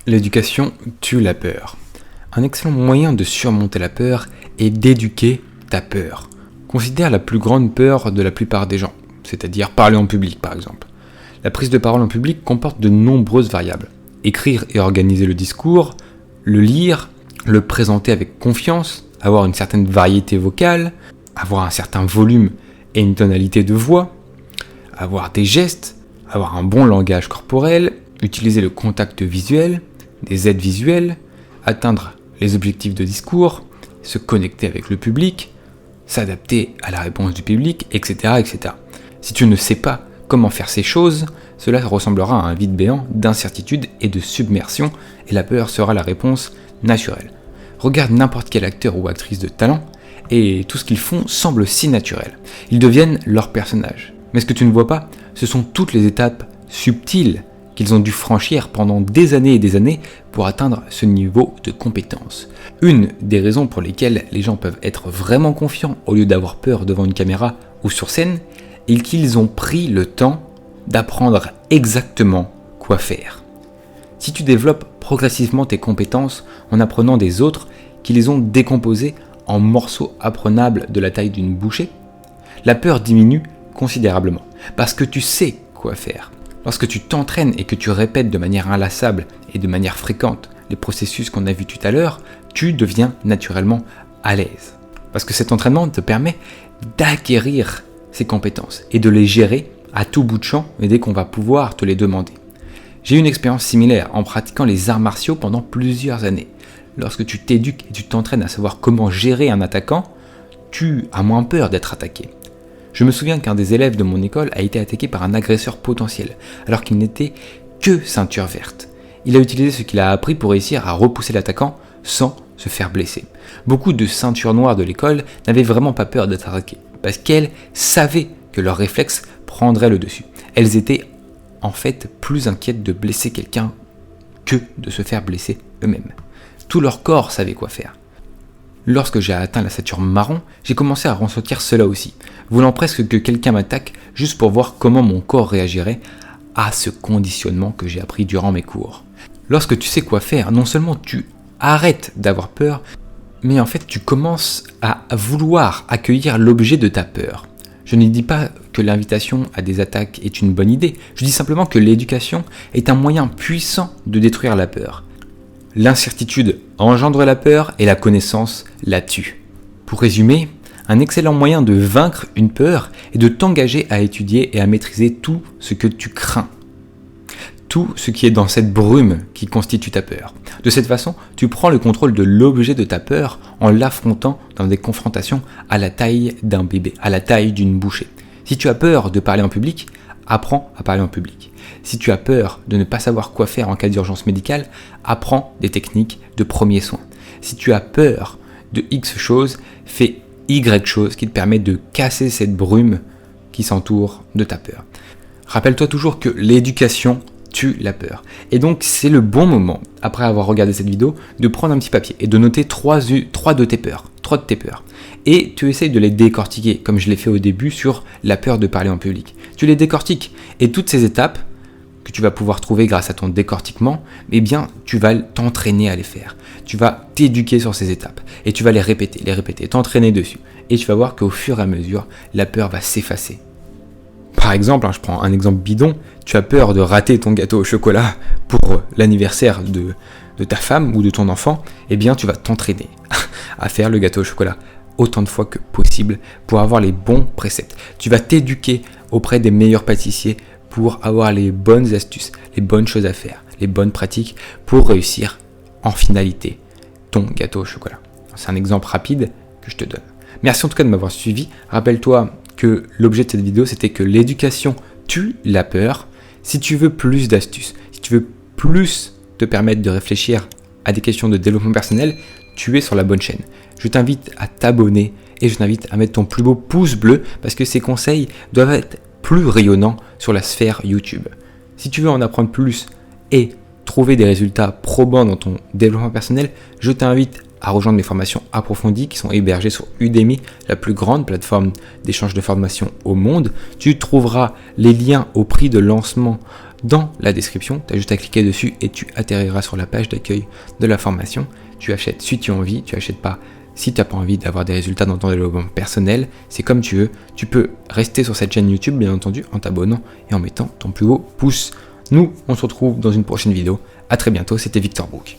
L'éducation tue la peur. Un excellent moyen de surmonter la peur est d'éduquer ta peur. Considère la plus grande peur de la plupart des gens, c'est-à-dire parler en public par exemple. La prise de parole en public comporte de nombreuses variables. Écrire et organiser le discours, le lire, le présenter avec confiance, avoir une certaine variété vocale, avoir un certain volume et une tonalité de voix, avoir des gestes, avoir un bon langage corporel, utiliser le contact visuel, des aides visuelles, atteindre les objectifs de discours, se connecter avec le public, s'adapter à la réponse du public, etc., etc. Si tu ne sais pas comment faire ces choses, cela ressemblera à un vide béant d'incertitude et de submersion, et la peur sera la réponse naturelle. Regarde n'importe quel acteur ou actrice de talent, et tout ce qu'ils font semble si naturel. Ils deviennent leur personnage. Mais ce que tu ne vois pas, ce sont toutes les étapes subtiles qu'ils ont dû franchir pendant des années et des années pour atteindre ce niveau de compétence. Une des raisons pour lesquelles les gens peuvent être vraiment confiants au lieu d'avoir peur devant une caméra ou sur scène, est qu'ils ont pris le temps d'apprendre exactement quoi faire. Si tu développes progressivement tes compétences en apprenant des autres qui les ont décomposées en morceaux apprenables de la taille d'une bouchée, la peur diminue considérablement parce que tu sais quoi faire. Lorsque tu t'entraînes et que tu répètes de manière inlassable et de manière fréquente les processus qu'on a vus tout à l'heure, tu deviens naturellement à l'aise. Parce que cet entraînement te permet d'acquérir ces compétences et de les gérer à tout bout de champ et dès qu'on va pouvoir te les demander. J'ai eu une expérience similaire en pratiquant les arts martiaux pendant plusieurs années. Lorsque tu t'éduques et tu t'entraînes à savoir comment gérer un attaquant, tu as moins peur d'être attaqué. Je me souviens qu'un des élèves de mon école a été attaqué par un agresseur potentiel, alors qu'il n'était que ceinture verte. Il a utilisé ce qu'il a appris pour réussir à repousser l'attaquant sans se faire blesser. Beaucoup de ceintures noires de l'école n'avaient vraiment pas peur d'être attaquées, parce qu'elles savaient que leurs réflexes prendraient le dessus. Elles étaient en fait plus inquiètes de blesser quelqu'un que de se faire blesser eux-mêmes. Tout leur corps savait quoi faire. Lorsque j'ai atteint la ceinture marron, j'ai commencé à ressentir cela aussi, voulant presque que quelqu'un m'attaque juste pour voir comment mon corps réagirait à ce conditionnement que j'ai appris durant mes cours. Lorsque tu sais quoi faire, non seulement tu arrêtes d'avoir peur, mais en fait tu commences à vouloir accueillir l'objet de ta peur. Je ne dis pas que l'invitation à des attaques est une bonne idée, je dis simplement que l'éducation est un moyen puissant de détruire la peur. L'incertitude engendre la peur et la connaissance la tue. Pour résumer, un excellent moyen de vaincre une peur est de t'engager à étudier et à maîtriser tout ce que tu crains. Tout ce qui est dans cette brume qui constitue ta peur. De cette façon, tu prends le contrôle de l'objet de ta peur en l'affrontant dans des confrontations à la taille d'un bébé, à la taille d'une bouchée. Si tu as peur de parler en public, apprends à parler en public. Si tu as peur de ne pas savoir quoi faire en cas d'urgence médicale, apprends des techniques de premiers soins. Si tu as peur de X choses, fais Y choses qui te permettent de casser cette brume qui s'entoure de ta peur. Rappelle-toi toujours que l'éducation tue la peur. Et donc c'est le bon moment, après avoir regardé cette vidéo, de prendre un petit papier et de noter trois de tes peurs. Et tu essayes de les décortiquer, comme je l'ai fait au début sur la peur de parler en public. Tu les décortiques et toutes ces étapes que tu vas pouvoir trouver grâce à ton décortiquement, eh bien, tu vas t'entraîner à les faire. Tu vas t'éduquer sur ces étapes et tu vas les répéter, t'entraîner dessus. Et tu vas voir qu'au fur et à mesure, la peur va s'effacer. Par exemple, je prends un exemple bidon, tu as peur de rater ton gâteau au chocolat pour l'anniversaire de ta femme ou de ton enfant, eh bien, tu vas t'entraîner à faire le gâteau au chocolat autant de fois que possible pour avoir les bons préceptes. Tu vas t'éduquer auprès des meilleurs pâtissiers pour avoir les bonnes astuces, les bonnes choses à faire, les bonnes pratiques pour réussir en finalité ton gâteau au chocolat. C'est un exemple rapide que je te donne. Merci en tout cas de m'avoir suivi. Rappelle-toi que l'objet de cette vidéo, c'était que l'éducation tue la peur. Si tu veux plus d'astuces, si tu veux plus te permettre de réfléchir à des questions de développement personnel, tu es sur la bonne chaîne. Je t'invite à t'abonner et je t'invite à mettre ton plus beau pouce bleu parce que ces conseils doivent être plus rayonnants sur la sphère YouTube. Si tu veux en apprendre plus et trouver des résultats probants dans ton développement personnel, je t'invite à rejoindre mes formations approfondies qui sont hébergées sur Udemy, la plus grande plateforme d'échange de formation au monde. Tu trouveras les liens au prix de lancement dans la description. Tu as juste à cliquer dessus et tu atterriras sur la page d'accueil de la formation. Tu achètes si tu as envie, tu achètes pas si tu n'as pas envie d'avoir des résultats dans ton développement personnel. C'est comme tu veux. Tu peux rester sur cette chaîne YouTube, bien entendu, en t'abonnant et en mettant ton plus haut pouce. Nous, on se retrouve dans une prochaine vidéo. À très bientôt, c'était Victor Brook.